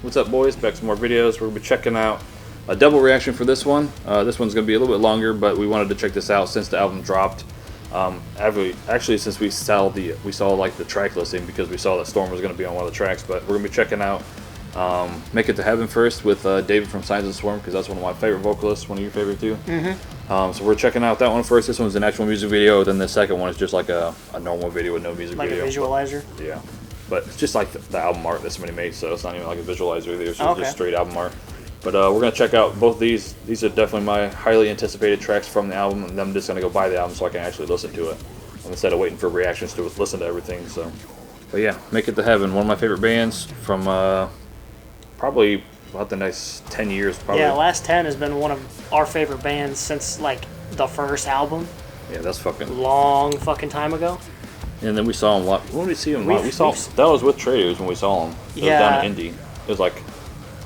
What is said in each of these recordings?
What's up, boys? Back to more videos. We're going to be checking out a double reaction for this one. This one's going to be a little bit longer, but we wanted to check this out since the album dropped. Actually, since we saw like the track listing, because we saw that Storm was going to be on one of the tracks. But we're going to be checking out Make It to Heaven first with David from Signs of the Swarm, because that's one of my favorite vocalists, one of your favorite too. So we're checking out that one first. This one's an actual music video. Then the second one is just like a normal video with no music video. Like a visualizer? But, yeah. But it's just like the album art that somebody made, so it's not even like a visualizer either. It's just straight album art. But we're going to check out both these. These are definitely my highly anticipated tracks from the album, and I'm just going to go buy the album so I can actually listen to it instead of waiting for reactions to listen to everything. So, but yeah, Make It to Heaven, one of my favorite bands from probably about the next 10 years. Probably. Yeah, last 10 has been one of our favorite bands since like the first album. Yeah, that's fucking long fucking time ago. And then we saw them. When did we see them? We saw that was with Traders when we saw them. It was down in Indy. It was like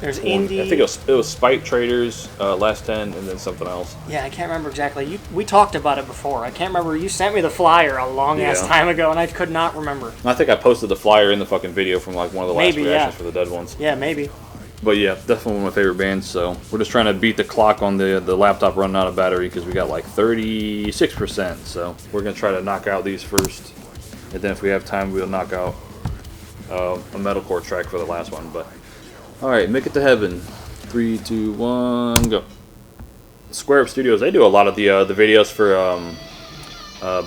there's Indy. I think it was Spike, Traders, Last 10, and then something else. Yeah, I can't remember exactly. We talked about it before. I can't remember. You sent me the flyer a long ass time ago, and I could not remember. I think I posted the flyer in the fucking video from like one of the last reactions for the Dead Ones. Yeah, maybe. But yeah, definitely one of my favorite bands. So we're just trying to beat the clock on the laptop running out of battery, because we got like 36%. So we're gonna try to knock out these first. And then if we have time, we'll knock out a metalcore track for the last one. But alright, Make It to Heaven. 3, 2, 1, go. Square Up Studios, they do a lot of the videos for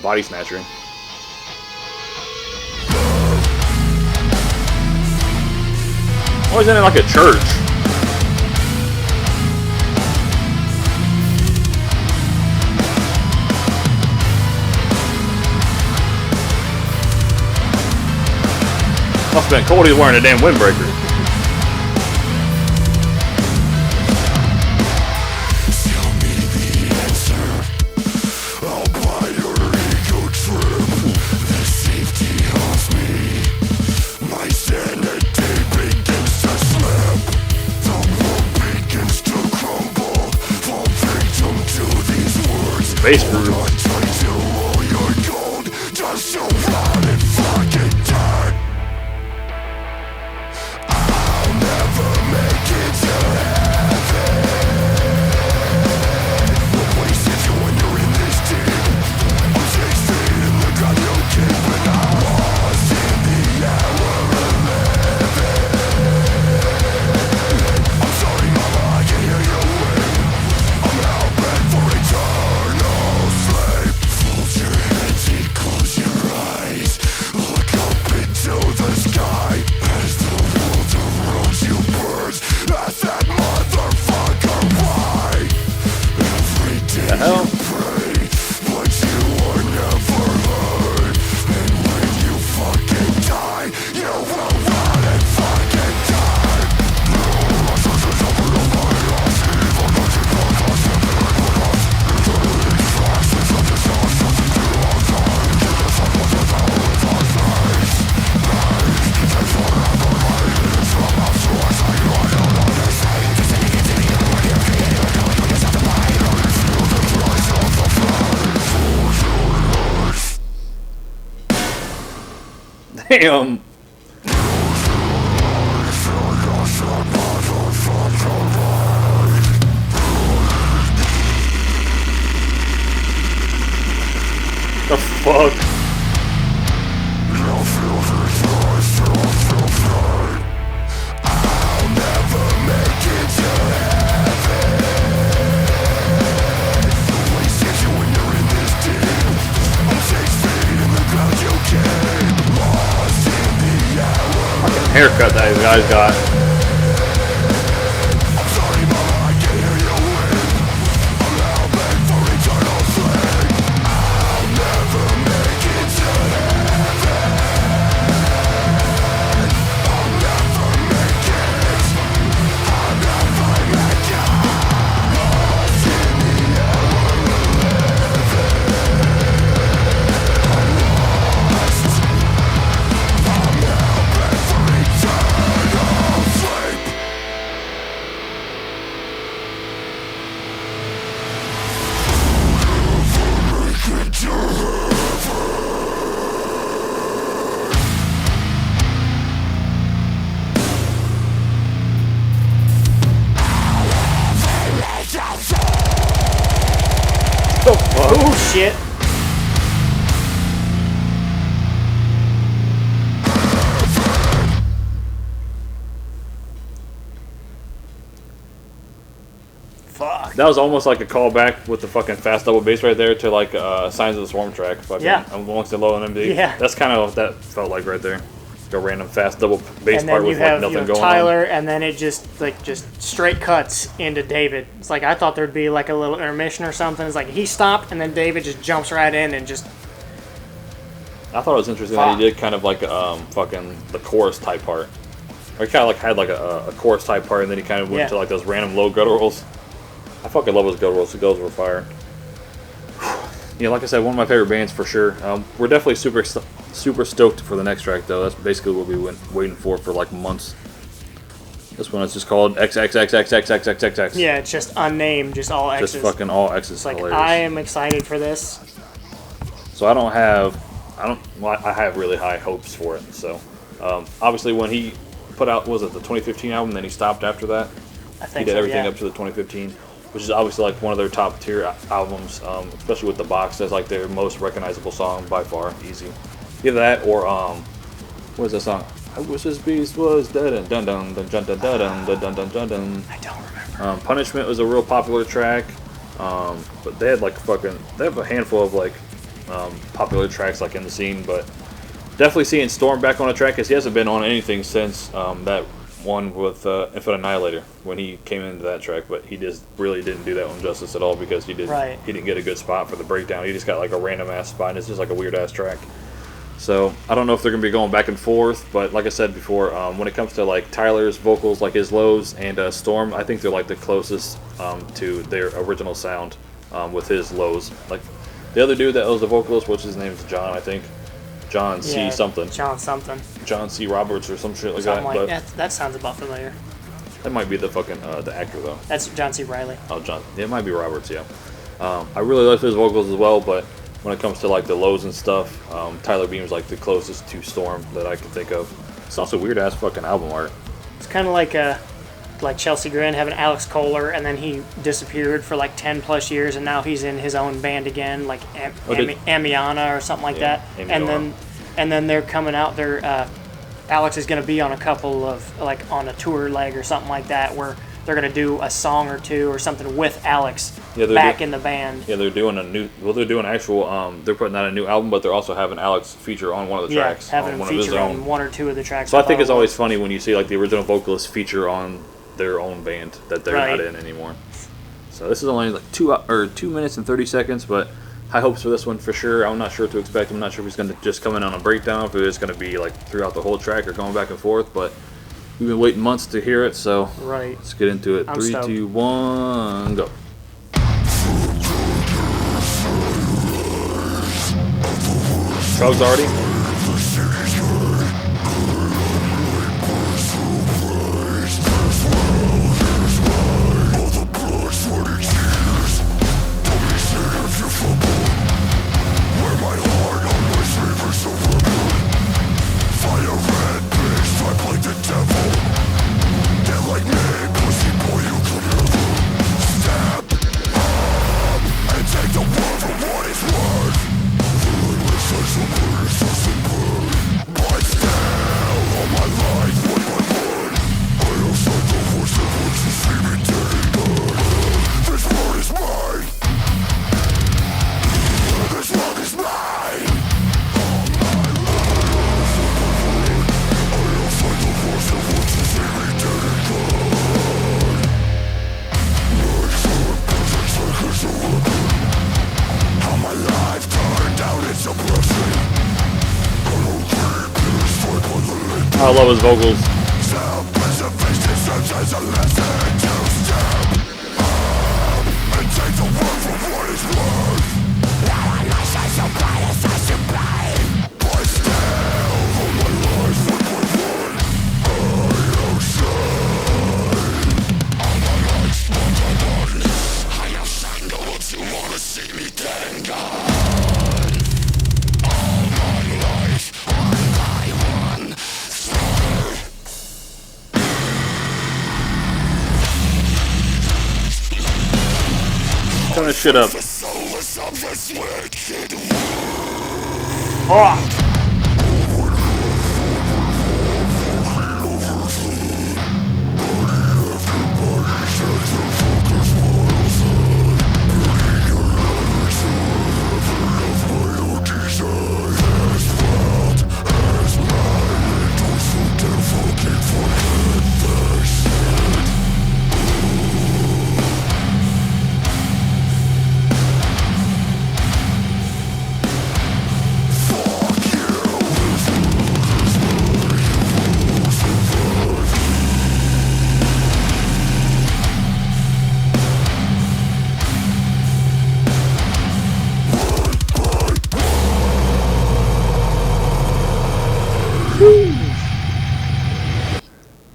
Body Snatcher. Why isn't it like a church? Must have been cold. He's wearing a damn windbreaker. Bass groove. Damn. The fuck? I'll never make it to heaven. Wasted you when you're in this deep. I'm 6 feet in the ground you came. Lost in the hour. Fucking haircut that guy's got. Oh shit. Fuck. That was almost like a callback with the fucking fast double bass right there to like Signs of the Swarm track. Fucking, Yeah. Amongst the Low and MD. Yeah. That's kind of what that felt like right there. Like a random fast double bass And part then you with have, like nothing going Tyler, on. and then it just straight cuts into David. It's like I thought there'd be like a little intermission or something. It's like he stopped, and then David just jumps right in and just. I thought it was interesting that he did kind of like fucking the chorus type part. Or he kind of like had like a chorus type part, and then he kind of went to like those random low gutturals. I fucking love those gutturals. The gutturals were fire. Yeah, like I said, one of my favorite bands for sure. We're definitely super stoked for the next track though. That's basically what we've been waiting for like months. This one is just called XXXXXXXX. Yeah, it's just unnamed, just all X's. Just fucking all X's. It's like hilarious. I am excited for this. So I have really high hopes for it. So obviously when he put out, was it the 2015 album? Then he stopped after that. I think He did so, everything yeah. up to the 2015, which is obviously like one of their top tier albums, especially with the box. That's like their most recognizable song by far, easy. Either that or what is that song? I wish this beast was dead and dun dun dun dun dun dun dun dun dun dun dun. I don't remember. Punishment was a real popular track, but they had like they have a handful of like popular tracks like in the scene, but definitely seeing Storm back on a track because he hasn't been on anything since that one with Infinite Annihilator when he came into that track, but he just really didn't do that one justice at all because he didn't get a good spot for the breakdown. He just got like a random ass spot, and it's just like a weird ass track. So I don't know if they're gonna be going back and forth, but like I said before, when it comes to like Tyler's vocals, like his lows and Storm, I think they're like the closest to their original sound with his lows. Like the other dude that was the vocalist, which his name is John, I think. John C. something. John something. John C. Roberts or some shit like Something that. like But that sounds about familiar. that might be the fucking the actor though. That's John C. Reilly. Oh, John. Yeah, it might be Roberts. Yeah. I really like his vocals as well, but when it comes to like the lows and stuff, Tyler Beam's like the closest to Storm that I can think of. It's also weird ass fucking album art. It's kind of like Chelsea Grin having Alex Kohler, and then he disappeared for like 10 plus years, and now he's in his own band again, like Amiana or something like that. And then they're coming out. Alex is going to be on a couple of like on a tour leg or something like that, where they're going to do a song or two or something with Alex back in the band. Yeah, they're doing they're doing actual. They're putting out a new album, but they're also having Alex feature on one of the tracks. Yeah, having on him one feature of his on own. one or two of the tracks. So I think it's always funny when you see like the original vocalist feature on their own band that they're not in anymore. So this is only like 2 minutes and 30 seconds, but high hopes for this one for sure. I'm not sure what to expect. I'm not sure if he's going to just come in on a breakdown, if it's going to be like throughout the whole track or going back and forth, but we've been waiting months to hear it, so let's get into it. I'm 3, stoked. 2, 1, go. Chugs already? I love his vocals. Turn this shit up. Fuck.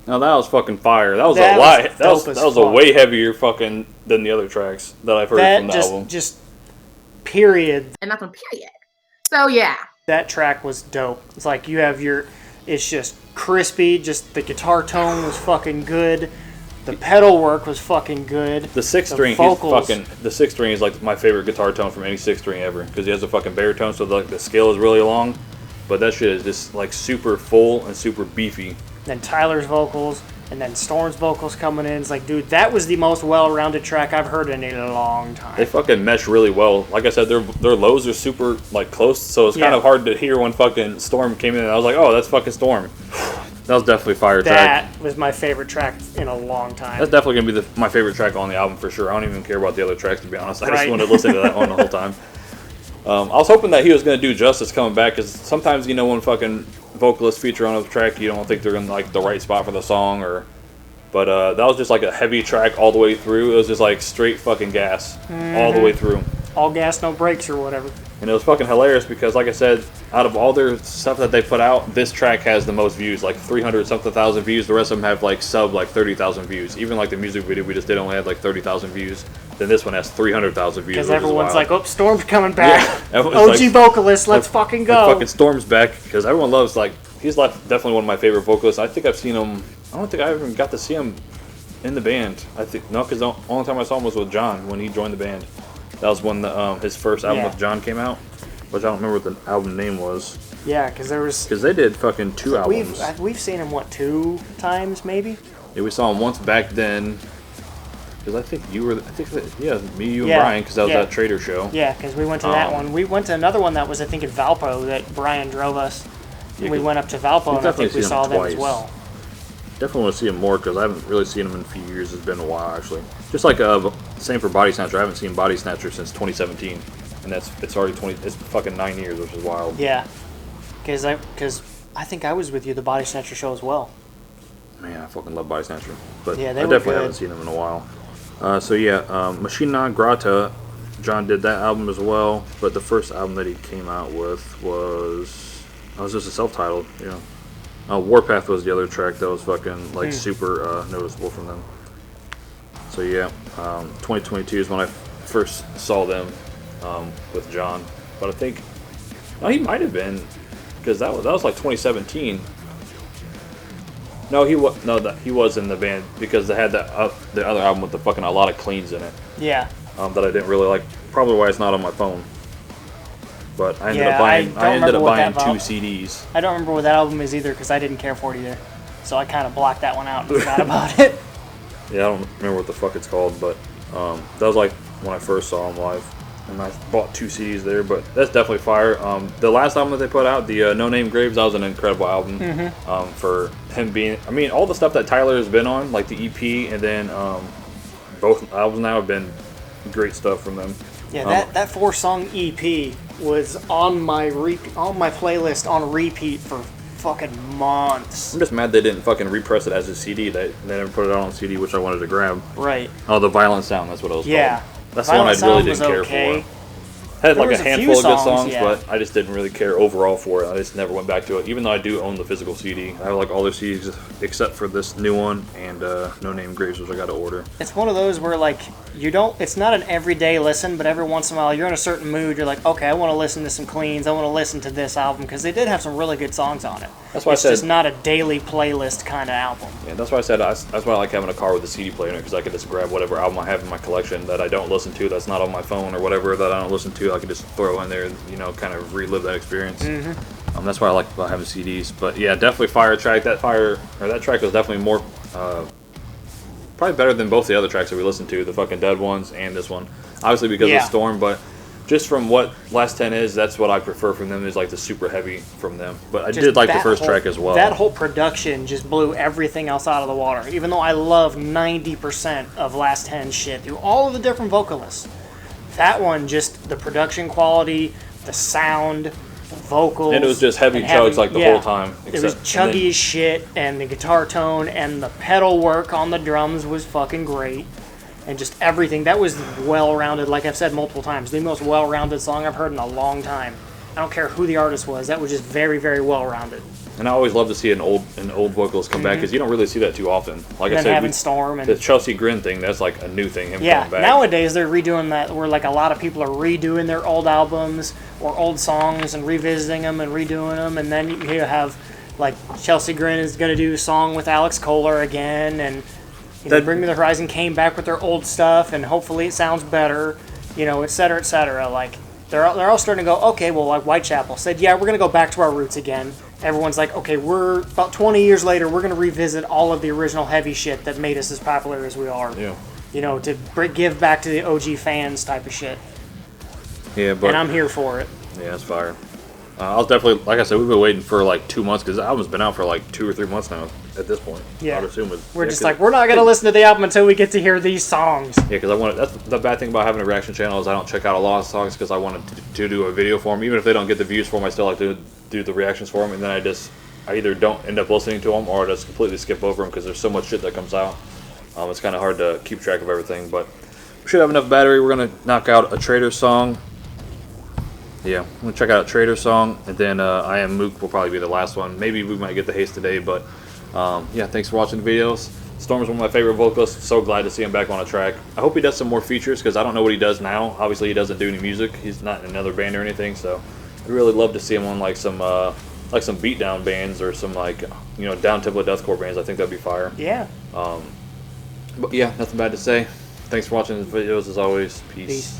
Now that was fucking fire. That was That a was lot. That dope was as a fuck. way heavier fucking than the other tracks that I've heard from the album. Just period. And that's on period. So yeah. That track was dope. It's like you have your, it's just crispy. Just the guitar tone was fucking good. The pedal work was fucking good. The sixth string, the sixth string is like my favorite guitar tone from any sixth string ever because he has a fucking baritone, so like the scale is really long, but that shit is just like super full and super beefy. Then Tyler's vocals, and then Storm's vocals coming in. It's like, dude, that was the most well-rounded track I've heard in a long time. They fucking mesh really well. Like I said, their lows are super like close, so it's kind of hard to hear when fucking Storm came in. And I was like, oh, that's fucking Storm. That was definitely fire track. That was my favorite track in a long time. That's definitely gonna be my favorite track on the album for sure. I don't even care about the other tracks, to be honest. I just wanted to listen to that one the whole time. I was hoping that he was gonna do justice coming back, because sometimes, you know, when fucking vocalists feature on a track, you don't think they're in like the right spot for the song, but that was just like a heavy track all the way through. It was just like straight fucking gas all the way through. All gas, no brakes or whatever. And it was fucking hilarious because, like I said, out of all their stuff that they put out, this track has the most views, like 300-something thousand views. The rest of them have like 30,000 views. Even like the music video we just did only had like 30,000 views. Then this one has 300,000 views. Because everyone's like, "Oh, Storm's coming back! Yeah, OG vocalist, let's fucking go!" Like fucking Storm's back, because everyone loves, like, he's like definitely one of my favorite vocalists. I think I've seen him. I don't think I even got to see him in the band. I think no, because the only time I saw him was with John when he joined the band. That was when his first album with John came out, which I don't remember what the album name was. Yeah, because they did fucking 2 albums. We've seen him 2 times maybe. Yeah, we saw him once back then. Because I think you were, me, you, and Brian, because that was that Trader show. Yeah, because we went to that one. We went to another one that was, I think, in Valpo that Brian drove us. Yeah, we went up to Valpo, and I think we saw them as well. Definitely want to see him more, because I haven't really seen him in a few years. It's been a while, actually. Just like, same for Body Snatcher. I haven't seen Body Snatcher since 2017. And it's fucking 9 years, which is wild. Yeah. Because I think I was with you the Body Snatcher show as well. Man, I fucking love Body Snatcher. But yeah, I definitely haven't seen him in a while. Machine Grata, John did that album as well, but the first album that he came out with was just a self-titled, Warpath was the other track that was fucking like super noticeable from them. So 2022 is when I first saw them with John, but I think he might have been, because that was like 2017. No, he was in the band, because they had the other album with the fucking a lot of cleans in it. Yeah. That I didn't really like. Probably why it's not on my phone. But I ended up buying 2 CDs. I don't remember what that album is either, because I didn't care for it either. So I kind of blocked that one out and forgot about it. Yeah, I don't remember what the fuck it's called, but that was like when I first saw him live. And I bought 2 CDs there, but that's definitely fire. The last album that they put out, the No Name Graves, that was an incredible album. For him being, I mean, all the stuff that Tyler has been on, like the EP, and then both albums now have been great stuff from them. Yeah, that 4-song EP was on my playlist on repeat for fucking months. I'm just mad they didn't fucking repress it as a CD. They never put it out on CD, which I wanted to grab. Right. Oh, the Violent Sound, that's what it was called. Yeah. That's the one I really didn't care for. Had There like was a a few handful of good songs, songs, yeah. but I just didn't really care overall for it. I just never went back to it, even though I do own the physical CD. I have like all their CDs except for this new one and No Name Graves, which I got to order. It's one of those where like you don't. It's not an everyday listen, but every once in a while you're in a certain mood. You're like, okay, I want to listen to some cleans. I want to listen to this album because they did have some really good songs on it. That's why it's I said just not a daily playlist kind of album. Yeah, that's why I said that's why I like having a car with a CD player in it, because I can just grab whatever album I have in my collection that I don't listen to, that's not on my phone or whatever that I don't listen to. I can just throw in there and kind of relive that experience. That's why I like about having CDs. But yeah, definitely fire track. That track was definitely more probably better than both the other tracks that we listened to, the fucking Dead ones and this one. Obviously because of Storm, but just from what Last 10 is, that's what I prefer from them, is like the super heavy from them. But I did like the first track as well. That whole production just blew everything else out of the water. Even though I love 90% of Last 10 shit through all of the different vocalists, that one, just the production quality, the sound, the vocals. And it was just heavy chugs like the whole time. It was chuggy as shit, and the guitar tone and the pedal work on the drums was fucking great. And just everything. That was well-rounded, like I've said multiple times. The most well-rounded song I've heard in a long time. I don't care who the artist was. That was just very, very well-rounded. And I always love to see an old vocalist come back, because you don't really see that too often. Like I said, having Storm and the Chelsea Grin thing, that's like a new thing, him coming back. Nowadays they're redoing that, where like a lot of people are redoing their old albums or old songs and revisiting them and redoing them, and then you have like Chelsea Grin is going to do a song with Alex Kohler again, and Bring Me the Horizon came back with their old stuff, and hopefully it sounds better, et cetera, et cetera. Like they're all starting to go, okay, well, like Whitechapel said, yeah, we're going to go back to our roots again. Everyone's like, okay, we're about 20 years later, we're going to revisit all of the original heavy shit that made us as popular as we are. Yeah. To give back to the OG fans type of shit. Yeah, but and I'm here for it. Yeah, it's fire. I was definitely, like I said, we've been waiting for like 2 months, because the album's been out for like 2 or 3 months now at this point. Yeah. I would assume we're just like, we're not going to listen to the album until we get to hear these songs. Yeah, because that's the bad thing about having a reaction channel, is I don't check out a lot of songs because I wanted to do a video for them. Even if they don't get the views for them, I still like to do the reactions for them, and then I either don't end up listening to them or I just completely skip over them because there's so much shit that comes out. It's kind of hard to keep track of everything, but we should have enough battery. We're going to knock out a Trader song. Yeah, I'm going to check out a Trader song, and then I Am Mook will probably be the last one. Maybe we might get the Haste today, but yeah, thanks for watching the videos. Storm's one of my favorite vocalists. So glad to see him back on a track. I hope he does some more features, because I don't know what he does now. Obviously, he doesn't do any music. He's not in another band or anything, so I'd really love to see him on like some beatdown bands or some like down-tempo deathcore bands. I think that'd be fire. Yeah. But yeah, nothing bad to say. Thanks for watching the videos as always. Peace.